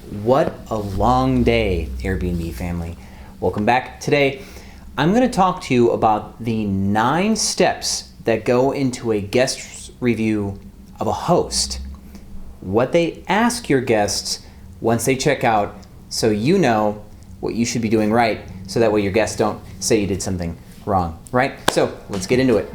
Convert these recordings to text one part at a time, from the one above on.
What a long day, Airbnb family. Welcome back. Today, I'm going to talk to you about the 9 steps that go into a guest review of a host. What they ask your guests once they check out, so you know what you should be doing right, so that way your guests don't say you did something wrong, right? So let's get into it.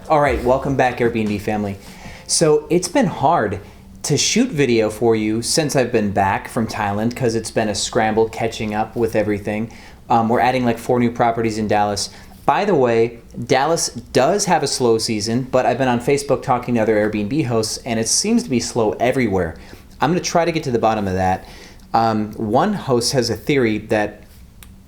All right, welcome back, Airbnb family. So it's been hard to shoot video for you since I've been back from Thailand because it's been a scramble catching up with everything. We're adding like 4 new properties in Dallas. By the way, Dallas does have a slow season, but I've been on Facebook talking to other Airbnb hosts and it seems to be slow everywhere. I'm gonna try to get to the bottom of that. One host has a theory that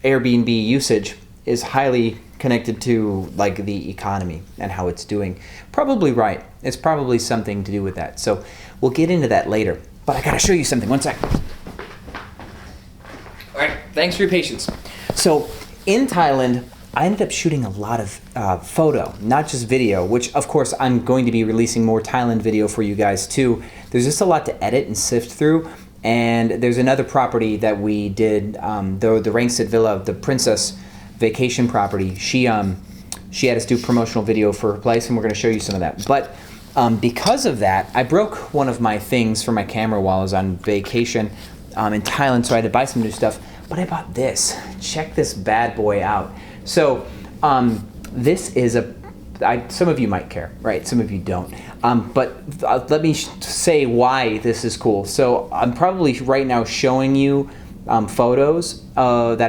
Airbnb usage is highly connected to like the economy and how it's doing. Probably right. It's probably something to do with that. So we'll get into that later. But I gotta show you something. One sec. All right. Thanks for your patience. So in Thailand, I ended up shooting a lot of photo, not just video, which of course I'm going to be releasing more Thailand video for you guys too. There's just a lot to edit and sift through. And there's another property that we did, the Rakidzich Villa, the Princess vacation property. She had us do promotional video for her place, and we're going to show you some of that. But because of that, I broke one of my things for my camera while I was on vacation in Thailand, so I had to buy some new stuff. But I bought this. Check this bad boy out. So this is some of you might care, right? Some of you don't. But let me say why this is cool. So I'm probably right now showing you photos that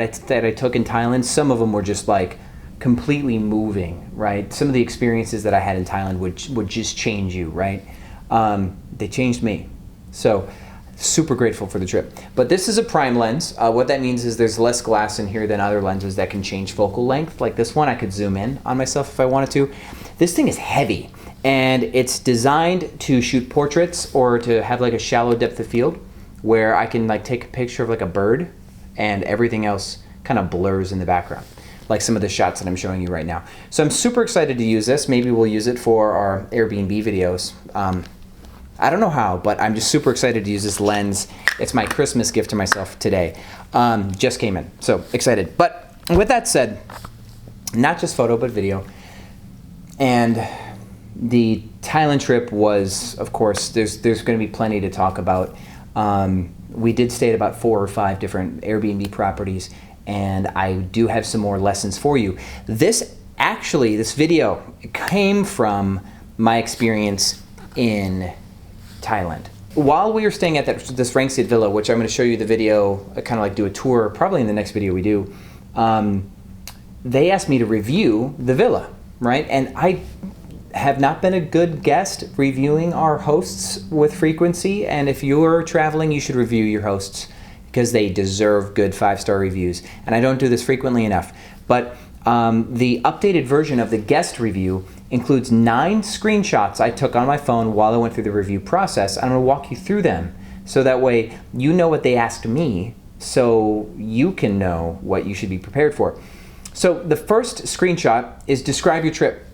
I took in Thailand. Some of them were just like completely moving, right? Some of the experiences that I had in Thailand would just change you, right? They changed me. So super grateful for the trip. But this is a prime lens. What that means is there's less glass in here than other lenses that can change focal length. Like this one, I could zoom in on myself if I wanted to. This thing is heavy and it's designed to shoot portraits or to have like a shallow depth of field, where I can like take a picture of like a bird and everything else kind of blurs in the background, like some of the shots that I'm showing you right now. So I'm super excited to use this. Maybe we'll use it for our Airbnb videos. I don't know how, but I'm just super excited to use this lens. It's my Christmas gift to myself today. Just came in, so excited. But with that said, not just photo, but video. And the Thailand trip was, of course, there's gonna be plenty to talk about. We did stay at about 4 or 5 different Airbnb properties, and I do have some more lessons for you. This video came from my experience in Thailand. While we were staying at this Rakidzich Villa, which I'm going to show you the video, kind of like do a tour, probably in the next video we do, they asked me to review the villa, right? And I have not been a good guest reviewing our hosts with frequency, and if you're traveling, you should review your hosts because they deserve good 5-star reviews. And I don't do this frequently enough, but the updated version of the guest review includes 9 screenshots I took on my phone while I went through the review process. I'm going to walk you through them so that way you know what they asked me, so you can know what you should be prepared for. So the first screenshot is describe your trip.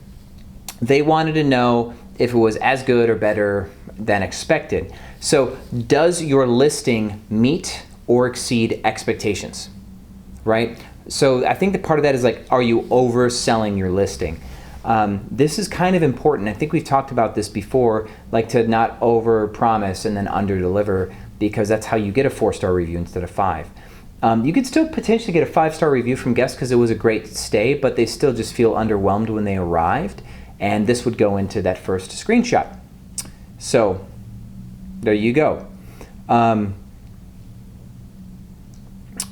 They wanted to know if it was as good or better than expected. So does your listing meet or exceed expectations, right? So I think the part of that is like, are you overselling your listing? This is kind of important. I think we've talked about this before, like to not over promise and then under deliver, because that's how you get a 4-star review instead of 5. You could still potentially get a 5-star review from guests because it was a great stay, but they still just feel underwhelmed when they arrived. And this would go into that first screenshot. So there you go. The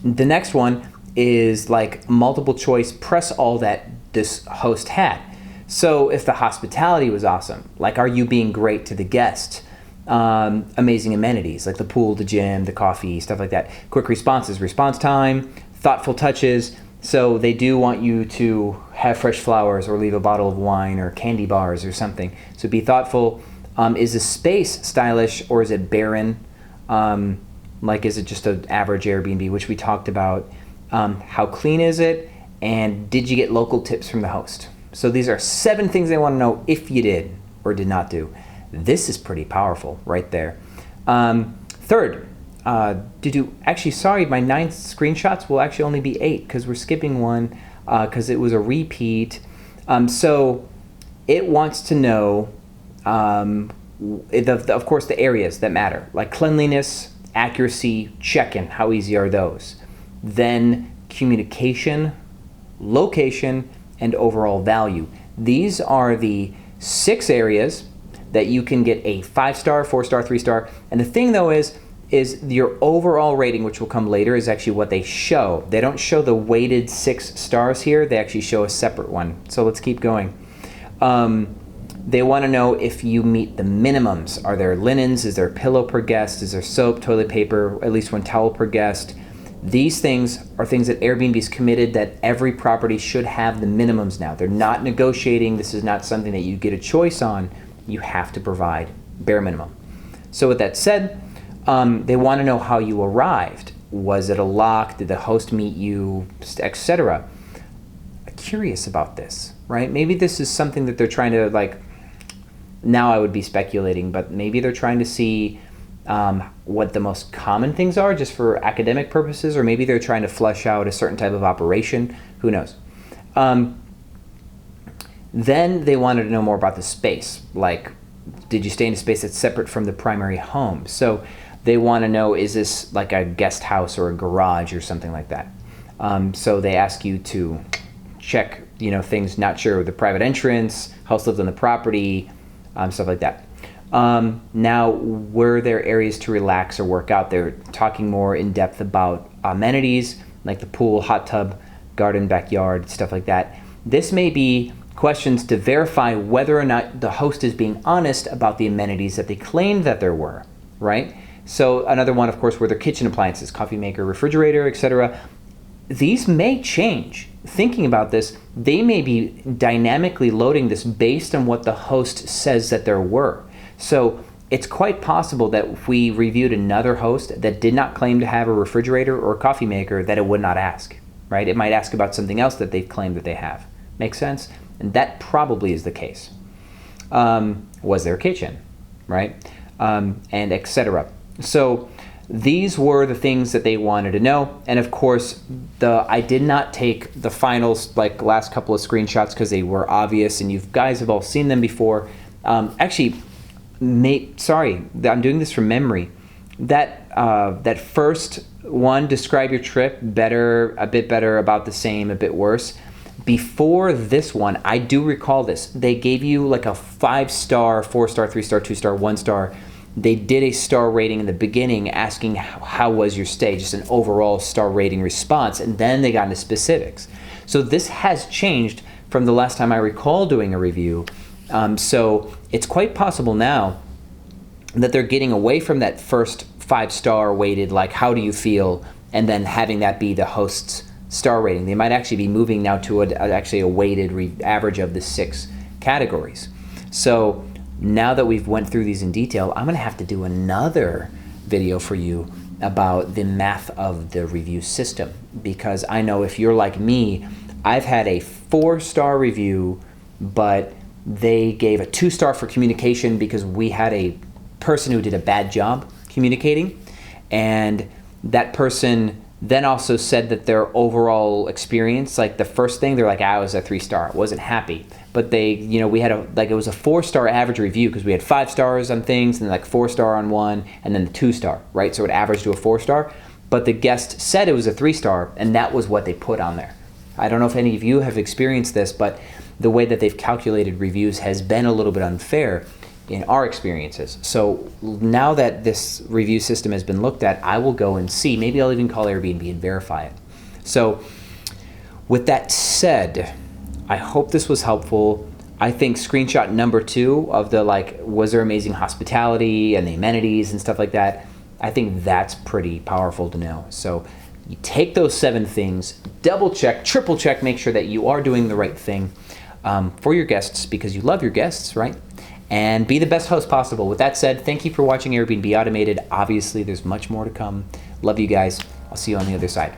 next one is like multiple choice, press all that this host had. So if the hospitality was awesome, like are you being great to the guest? Amazing amenities like the pool, the gym, the coffee, stuff like that. Quick responses, response time, thoughtful touches. So they do want you to have fresh flowers or leave a bottle of wine or candy bars or something. So be thoughtful. Is the space stylish or is it barren? Like is it just an average Airbnb, which we talked about? How clean is it? And did you get local tips from the host? So these are 7 things they want to know if you did, or did not do. This is pretty powerful right there. Third, actually, sorry, my 9 screenshots will actually only be 8 because we're skipping one because it was a repeat. So it wants to know, of course, the areas that matter, like cleanliness, accuracy, check-in, how easy are those? Then communication, location, and overall value. These are the 6 areas that you can get a 5-star, 4-star, 3-star. And the thing though is your overall rating, which will come later, is actually what they show. They don't show the weighted 6 stars here. They actually show a separate one. So let's keep going. They want to know if you meet the minimums. Are there linens? Is there a pillow per guest? Is there soap, toilet paper, at least 1 towel per guest? These things are things that Airbnb is committed that every property should have the minimums now. They're not negotiating. This is not something that you get a choice on. You have to provide bare minimum. So with that said, they want to know how you arrived. Was it a lock? Did the host meet you, etc.? Curious about this, right? Maybe this is something that they're trying to, like, now I would be speculating, but maybe they're trying to see what the most common things are just for academic purposes, or maybe they're trying to flesh out a certain type of operation. Who knows? Then they wanted to know more about the space. Like, did you stay in a space that's separate from the primary home? So they want to know, is this like a guest house or a garage or something like that? So they ask you to check, things, not sure, the private entrance, house lived on the property, stuff like that. Now, were there areas to relax or work out? They're talking more in depth about amenities like the pool, hot tub, garden, backyard, stuff like that. This may be questions to verify whether or not the host is being honest about the amenities that they claimed that there were, right? So another one, of course, were their kitchen appliances, coffee maker, refrigerator, etc. These may change. Thinking about this, they may be dynamically loading this based on what the host says that there were. So it's quite possible that if we reviewed another host that did not claim to have a refrigerator or a coffee maker, that it would not ask, right? It might ask about something else that they've claimed that they have. Make sense? And that probably is the case. Was there a kitchen, right? And etc. So these were the things that they wanted to know. And of course, I did not take the finals, like last couple of screenshots, because they were obvious and you guys have all seen them before. Actually, sorry, I'm doing this from memory. That first one, describe your trip, better, a bit better, about the same, a bit worse. Before this one, I do recall this. They gave you like a 5-star, 4-star, 3-star, 2-star, 1-star. They did a star rating in the beginning asking how was your stay, just an overall star rating response, and then they got into specifics. So this has changed from the last time I recall doing a review. So it's quite possible now that they're getting away from that first 5-star weighted, like how do you feel, and then having that be the host's star rating. They might actually be moving now to actually a weighted average of the 6 categories. So now that we've went through these in detail, I'm gonna have to do another video for you about the math of the review system, because I know if you're like me, I've had a 4-star review, but they gave a 2-star for communication because we had a person who did a bad job communicating, and that person then also said that their overall experience, like the first thing, they're like, I was a 3-star, wasn't happy. But they, we had it was a 4-star average review because we had 5 stars on things and then like 4-star on one and then the 2-star, right? So it averaged to a 4-star. But the guest said it was a 3-star and that was what they put on there. I don't know if any of you have experienced this, but the way that they've calculated reviews has been a little bit unfair in our experiences. So now that this review system has been looked at, I will go and see. Maybe I'll even call Airbnb and verify it. So with that said, I hope this was helpful. I think screenshot number 2 of the was there amazing hospitality and the amenities and stuff like that, I think that's pretty powerful to know. So you take those 7 things, double check, triple check, make sure that you are doing the right thing for your guests because you love your guests, right? And be the best host possible. With that said, thank you for watching Airbnb Automated. Obviously, there's much more to come. Love you guys. I'll see you on the other side.